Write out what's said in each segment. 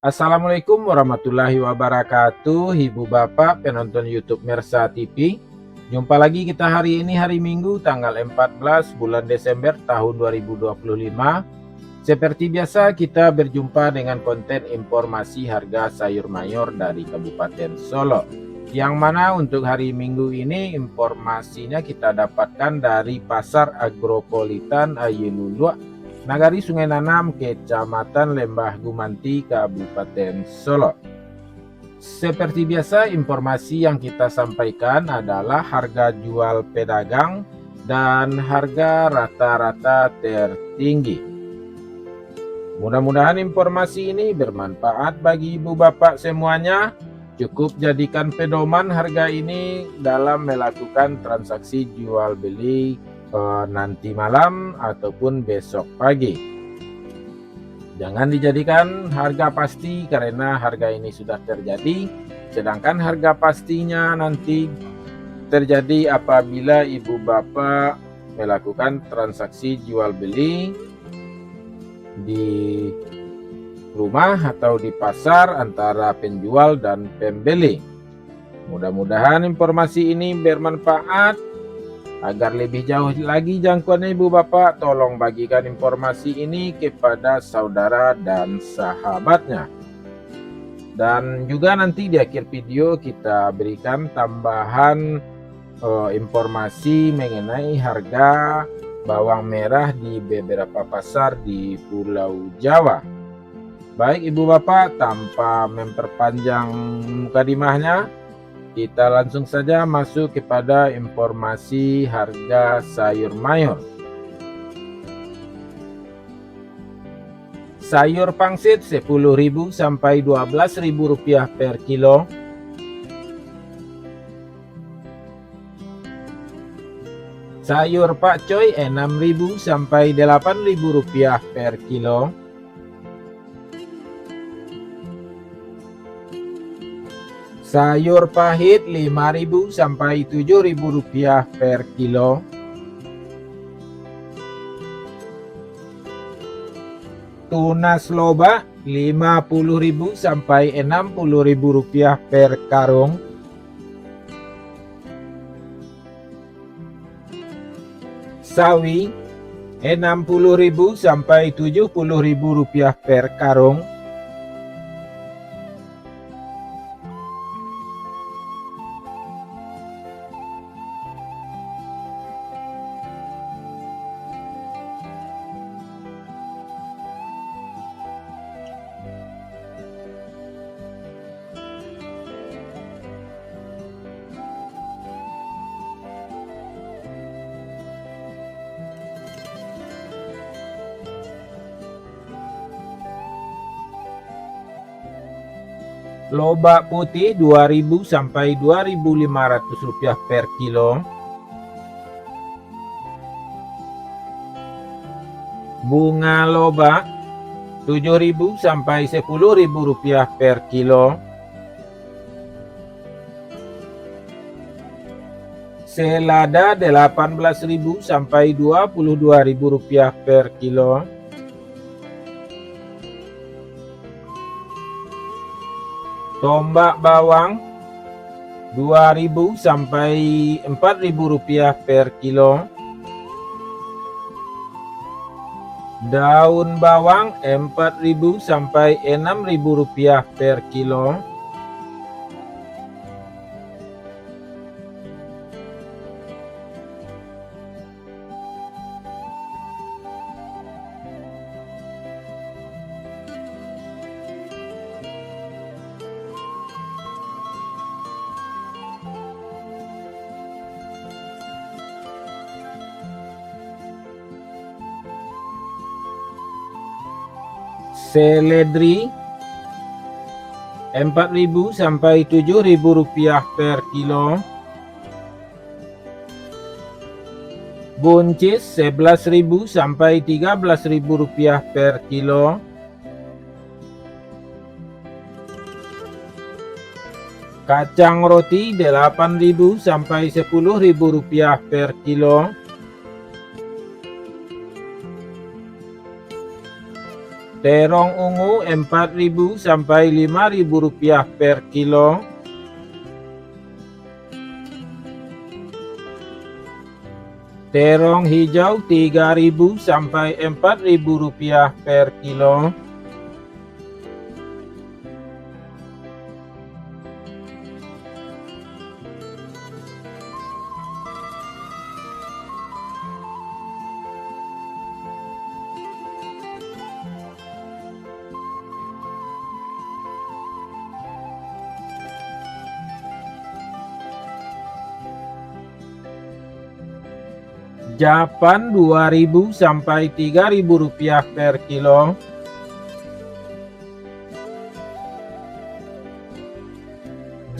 Assalamualaikum warahmatullahi wabarakatuh, Ibu Bapak penonton YouTube Mersa TV. Jumpa lagi kita hari ini, hari Minggu tanggal 14 bulan Desember tahun 2025. Seperti biasa kita berjumpa dengan konten informasi harga sayur mayur dari Kabupaten Solo. Yang mana untuk hari Minggu ini informasinya kita dapatkan dari Pasar Agropolitan Ayilulua, Nagari Sungai Nanam, Kecamatan Lembah Gumanti, Kabupaten Solo. Seperti biasa, informasi yang kita sampaikan adalah harga jual pedagang dan harga rata-rata tertinggi. Mudah-mudahan informasi ini bermanfaat bagi ibu bapak semuanya. Cukup jadikan pedoman harga ini dalam melakukan transaksi jual beli nanti malam ataupun besok pagi. Jangan dijadikan harga pasti karena harga ini sudah terjadi, sedangkan harga pastinya nanti terjadi apabila ibu bapak melakukan transaksi jual beli di rumah atau di pasar antara penjual dan pembeli. Mudah-mudahan informasi ini bermanfaat. Agar lebih jauh lagi jangkauan ibu bapak, tolong bagikan informasi ini kepada saudara dan sahabatnya. Dan juga nanti di akhir video kita berikan tambahan informasi mengenai harga bawang merah di beberapa pasar di Pulau Jawa. Baik ibu bapak, tanpa memperpanjang mukadimahnya, kita langsung saja masuk kepada informasi harga sayur mayur. Sayur pangsit 10.000 sampai 12.000 rupiah per kilo. Sayur pakcoy 6.000 sampai 8.000 rupiah per kilo. Sayur pahit 5.000 sampai 7.000 rupiah per kilo. Tunas loba 50.000 sampai 60.000 rupiah per karung. Sawi 60.000 sampai 70.000 rupiah per karung. Lobak putih 2.000 sampai 2.500 rupiah per kilo. Bunga lobak 7.000 sampai 10.000 rupiah per kilo. Selada 18.000 sampai 22.000 rupiah per kilo. Tombak bawang 2.000 sampai 4.000 rupiah per kilo. Daun bawang 4.000 sampai 6.000 rupiah per kilo. Seledri 4.000 sampai 7.000 rupiah per kilo. Buncis 11.000 sampai 13.000 rupiah per kilo. Kacang roti 8.000 sampai 10.000 rupiah per kilo. Terong ungu 4.000 sampai 5.000 rupiah per kilo. Terong hijau 3.000 sampai 4.000 rupiah per kilo. Japan 2.000 sampai 3.000 rupiah per kilo.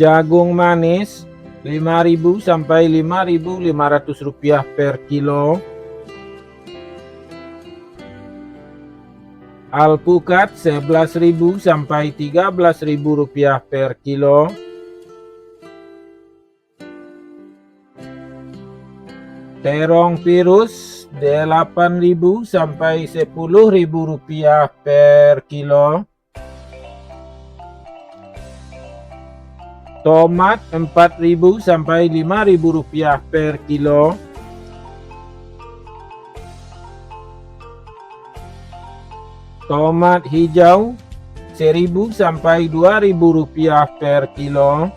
Jagung manis 5.000 sampai 5.500 rupiah per kilo. Alpukat 11.000 sampai 13.000 rupiah per kilo. Terong virus 8.000 sampai 10.000 rupiah per kilo. Tomat 4.000 sampai 5.000 rupiah per kilo. Tomat hijau 1.000 sampai 2.000 rupiah per kilo.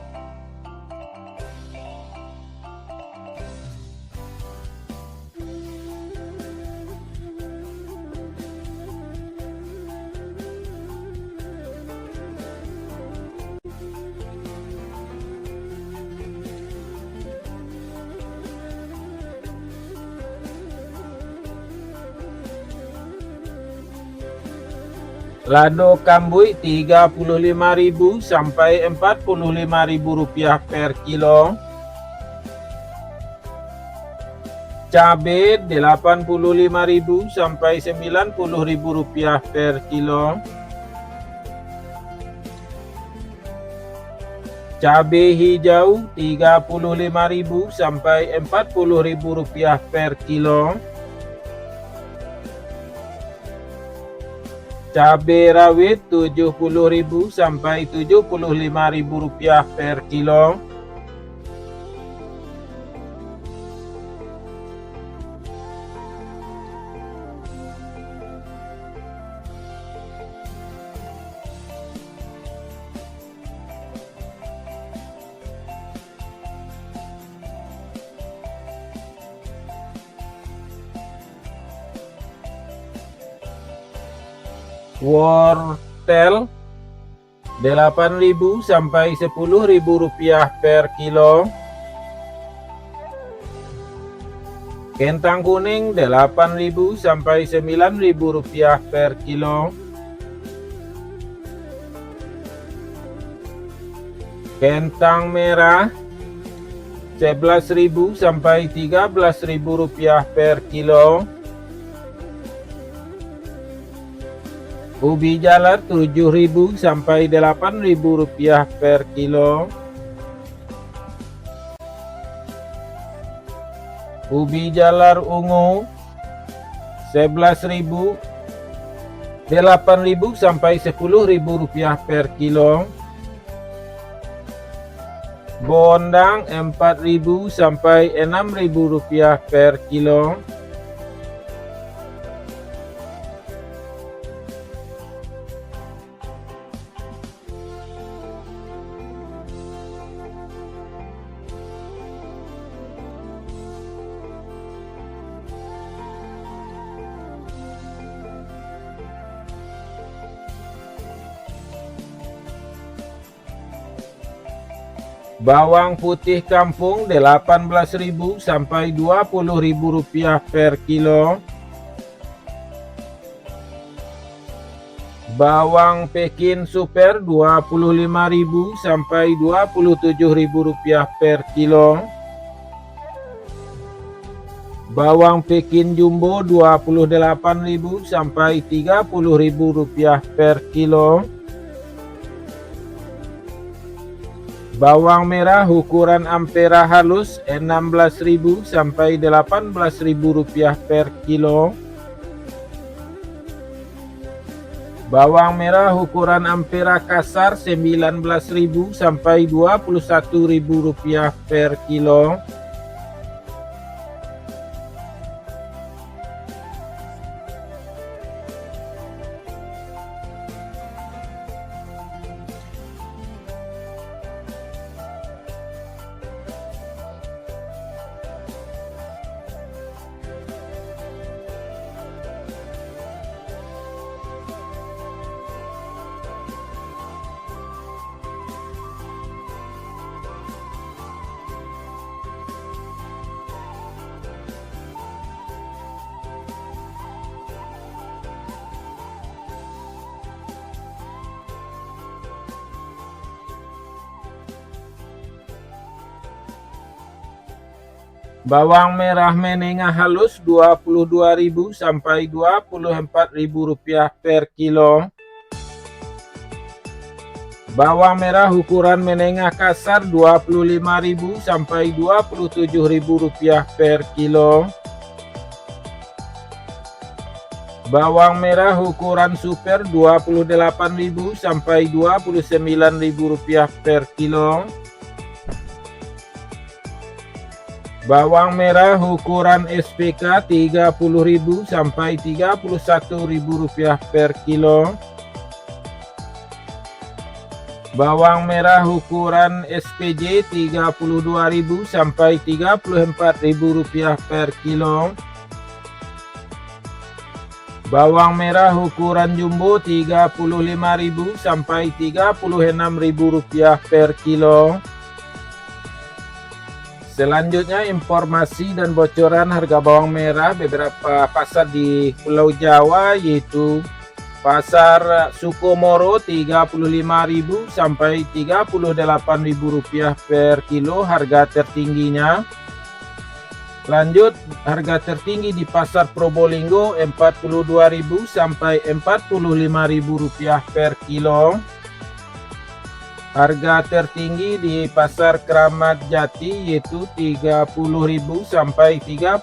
Lado kambui 35.000 sampai 45.000 rupiah per kilo. Cabai 85.000 sampai 90.000 rupiah per kilo. Cabai hijau 35.000 sampai 40.000 rupiah per kilo. Cabai rawit 70.000 sampai 75.000 rupiah per kilo. Wortel 8.000 sampai 10.000 rupiah per kilo. Kentang kuning 8.000 sampai 9.000 rupiah per kilo. Kentang merah 11.000 sampai 13.000 rupiah per kilo. Ubi jalar 7.000 sampai 8.000 rupiah per kilo. Ubi jalar ungu 11.000 8.000 sampai 10.000 rupiah per kilo. Bondang 4.000 sampai 6.000 rupiah per kilo. Bawang putih kampung 18.000 sampai 20.000 rupiah per kilo. Bawang Pekin super 25.000 sampai 27.000 rupiah per kilo. Bawang Pekin jumbo 28.000 sampai 30.000 rupiah per kilo. Bawang merah ukuran ampera halus 16.000 sampai 18.000 rupiah per kilo. Bawang merah ukuran Ampera kasar 19.000 sampai 21.000 rupiah per kilo. Bawang merah menengah halus 22.000 sampai 24.000 rupiah per kilo. Bawang merah ukuran menengah kasar 25.000 sampai 27.000 rupiah per kilo. Bawang merah ukuran super 28.000 sampai 29.000 rupiah per kilo. Bawang merah ukuran SPK 30.000 sampai 31.000 rupiah per kilo. Bawang merah ukuran SPJ 32.000 sampai 34.000 rupiah per kilo. Bawang merah ukuran jumbo 35.000 sampai 36.000 rupiah per kilo. Selanjutnya informasi dan bocoran harga bawang merah beberapa pasar di Pulau Jawa, yaitu pasar Sukomoro 35.000 sampai 38.000 rupiah per kilo harga tertingginya. Lanjut, harga tertinggi di pasar Probolinggo 42.000 sampai 45.000 rupiah per kilo. Harga tertinggi di pasar Keramat Jati yaitu 30.000 sampai 31.000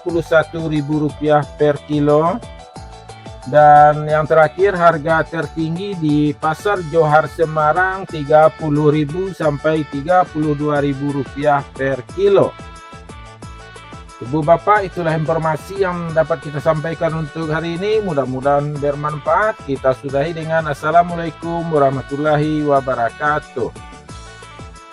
rupiah per kilo. Dan yang terakhir, harga tertinggi di pasar Johar Semarang 30.000 sampai 32.000 rupiah per kilo. Ibu Bapak, itulah informasi yang dapat kita sampaikan untuk hari ini. Mudah-mudahan bermanfaat. Kita sudahi dengan Assalamualaikum warahmatullahi wabarakatuh.